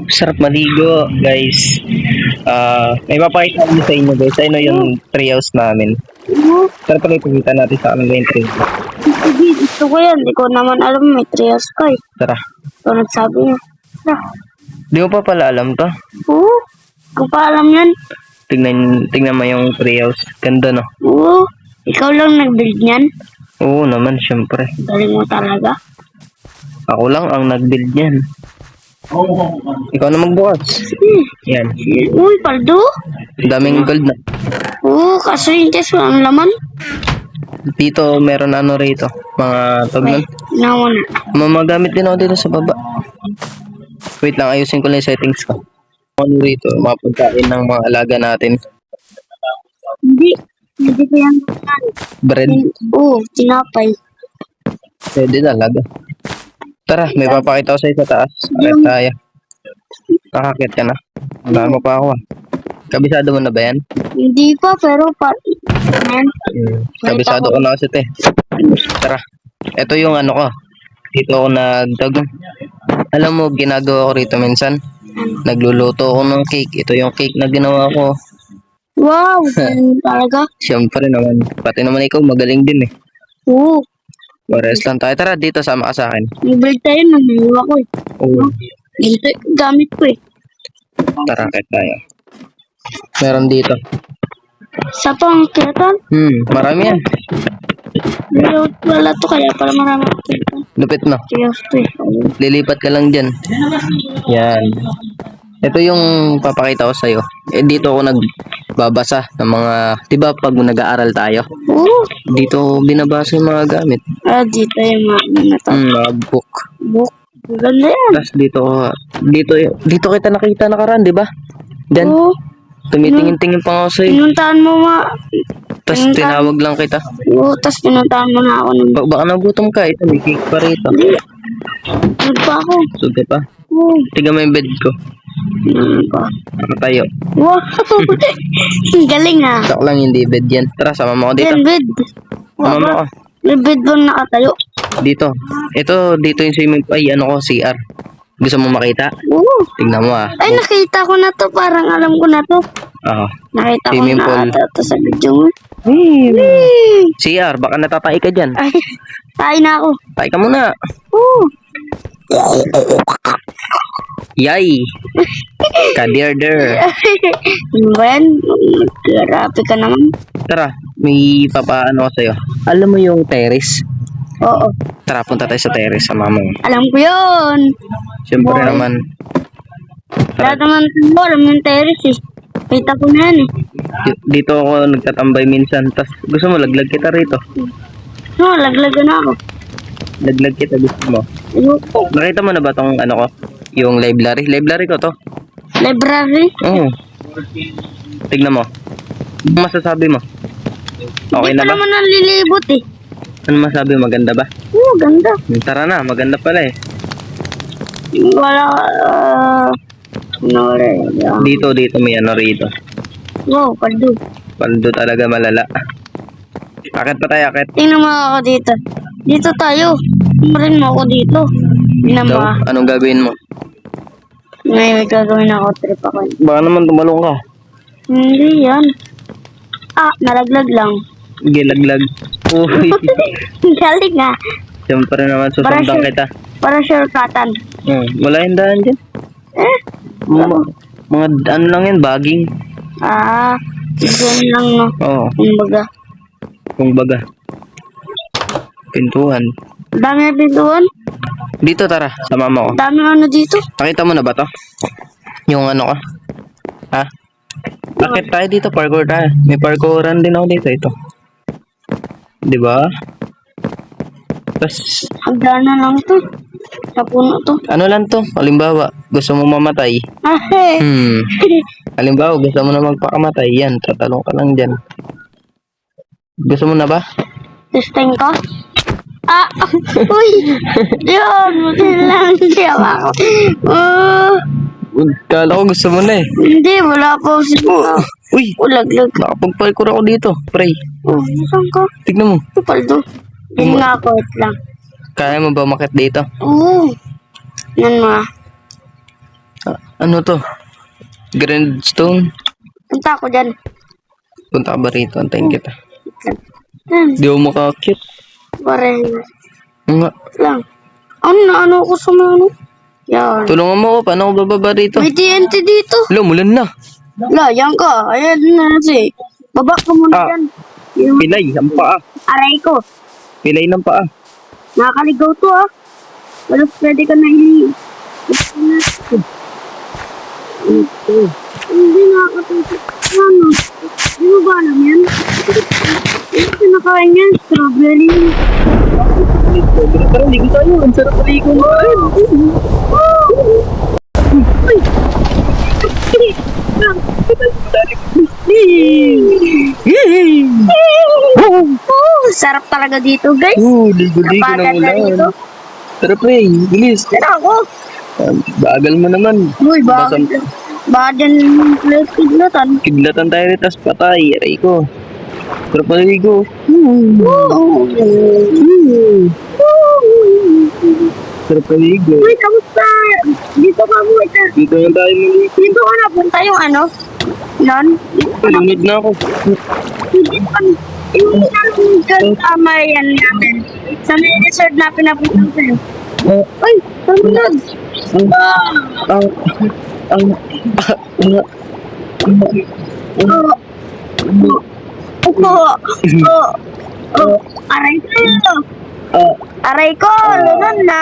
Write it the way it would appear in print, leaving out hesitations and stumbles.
Sarap maligo, guys. May papakita ko sa inyo, guys. Ano yung treehouse namin. Tara pala ipakita natin sa kanila yung treehouse. Sige, gusto ko yan. Hindi ko naman alam may trias ka eh. Tara. Ito nagsabi niya. Tara. Di mo pa pala alam to? Oo. Kung pa alam yan. Tignan mo yung treehouse. Ganda, no? Oo. Ikaw lang nag-build niyan. Oo naman, syempre. Galing mo talaga. Ako lang ang nag-build niyan. Ikaw na magbukas. Yan. Uy, paldo. Daming gold na. Oo, kaso yung test walang laman. Dito, meron ano rito. Mga taglan. Nawa na. Mamagamit din ako dito sa baba. Wait lang, ayusin ko lang yung settings ko. Ano rito, mga pagkain ng mga alaga natin. Hindi. Hindi ko yan. Bread. Oo, tinapay. Pwede talaga. Tara, may papakita ko sa sa taas. Akit tayo. Kakakit ka na. Wala mo pa ako ah. Kabisado mo na ba yan? Hindi pa, pero yan. Kabisado ko na kasi te. Tara. Ito yung ano ko. Dito ako nagtag. Alam mo, ginagawa ko rito minsan. Nagluluto ako ng cake. Ito yung cake na ginawa ko. Wow, ganun talaga. Siyempre naman. Pati naman ikaw, magaling din eh. Oo. Pares lang tayo. Tara, dito sama ka sa akin. Nag-build tayo ng nagawa ko eh. Oo. Ito, gamit ko eh. Tara, kahit tayo. Meron dito. Sa pangkitan, Marami yan. pero wala to kaya para marami akong Lupit no. kiyos to eh. Lilipat ka lang dyan. Yan. Ito yung papakita ko sa'yo. Dito ako nagbabasa ng mga, diba pag nag-aaral tayo? Oo. Dito binabasa yung mga gamit. Dito yung mga to. Mga book. Book. Ganda yan. Tapos dito kita nakita nakaraan, diba? Diyan. Oo. Tumitingin-tingin pa ako sa'yo. Pinuntahan mo Tapos tinawag lang kita. Oo, tapos pinuntahan mo na ako ng Baka nagutom ka. Ito, may cake pa rito. Nagpa ako. Sugi pa. Oo. Tiga mo yung bed ko. Nagpa. Nakatayo. Wow. Galing ah. Sak lang hindi bed yan. Tara, sama mo ako dito. Yan, bed. Sama mo ako. May bed ba nakatayo? Dito. Dito yung swimming pool. Ay, ano ko, CR. Gusto mo makita? Oo. Tingnan mo ah. Ay, nakita ko na to. Parang alam ko na to. Oo. Nakita ko Swimming na pool. ata to sa video mo. Whee! CR, baka natatay ka dyan. Ay, tayo na ako. Tay ka muna. Oo. Yay! Kadirder. Ano ba yan? Grabe ka naman. Tara, may papaano ko sa'yo. Alam mo yung terrace? Oo. Tara, punta tayo sa terrace sa mama mo. Alam ko yun. Siyempre Boy. naman. Lahat naman mo, alam yung terrace eh. Kita ko na yan eh. Dito ako nagtatambay minsan. Tas gusto mo, laglag kita rito. No, laglagan na ako. Laglag kita, gusto mo. Ayoko. Nakita mo na ba tong ano ko? Yung library? Library ko to. Library? Oo. Tignan mo. Ano masasabi mo? Okay Hindi na pa ba? naman nalilibot eh. Ano masabi mo? Maganda ba? Oo, ganda. Tara na, maganda pala eh. Wala, ano rin. Dito may ano rito. Wow, paldo. Paldo talaga malala. Akit pa tayo, akit. Tingnan mo ako dito. Dito tayo. Tingnan mo ako dito. Tingnan mo ah. Anong gagawin mo? May gagawin ako, trip ako. Baka naman tumalong ka. Hindi yan. Nalaglag lang. Gilaglag. Uy. Galing ah. Siyempre naman susundan kita. Para shortcutan. Wala yung daan dyan. Mga ano lang yan, bagging. Doon lang no. Oo, Kumbaga. kung baga. Pintuan. Dami na pintuan. Dito tara, sa mama ko. Dami ano dito. Nakita mo na ba to? Yung ano ka? Ha? Bakit tayo dito? Parkour tayo. May parkouran din ako dito. Ito. Diba? Tapos, Hagdanan lang to. Sa puno to. ano lang to? Halimbawa, gusto mo mamatay. Halimbawa, gusto mo na magpakamatay. Yan, tatalong ka lang dyan. Gusto mo na ba? Testing ko. Uy! Yun! Buti lang. Hindi ako. Kala ko gusto mo na eh. Hindi, wala pa ako. Uy! Laglag. Nakapagparkour ako dito. Pray. Saan ka? Tignan mo. Paldo. Hindi nga ako. Wait lang. Kaya mo ba umakyat dito? Oo. Yan mga. Ano to? Grindstone? Punta ako dyan. Punta ka ba rito? Antayin kita. Yan. Di ako makakit. Pare. Nga. Lang. Ano ako sa mga ano? Yan. Tulungan mo ako. Paano ako bababa rito? May TNT dito. Lo, mulan na. La, yan ka. Ayan na si. Baba ka muna dyan. Yung Pilay, ang paa. aray ko. Pilay ng paa. Nakakaligaw to ah. Wala pwede ka na Hindi nakakatutok. Ano? Di mo ba alam yan? Yung kinakain yan, strawberry. Tara, ligo tayo. Ang sarap maligo mo. Uy! Sarap talaga dito, guys. Ligo-ligo ng Napaganda dito. ulan. Tara, pre. Bilis. Tara ako. Bagal mo naman. Uy, bakit? Baka dyan plate kidlatan. Kidlatan tayo rin, tas patay. Aray ko. Sarap maligo. Sarap maligo. Uy, kamusta? Dito ka mo. Dito na tayo maligo. Dito ka na punta yung ano? Nun? Lunod na ako. Hindi pa. Yung tama yan natin. Sa may resort na pinapunta sa'yo. Uy, sumunod. Aray ko. Aray ko, lunod na.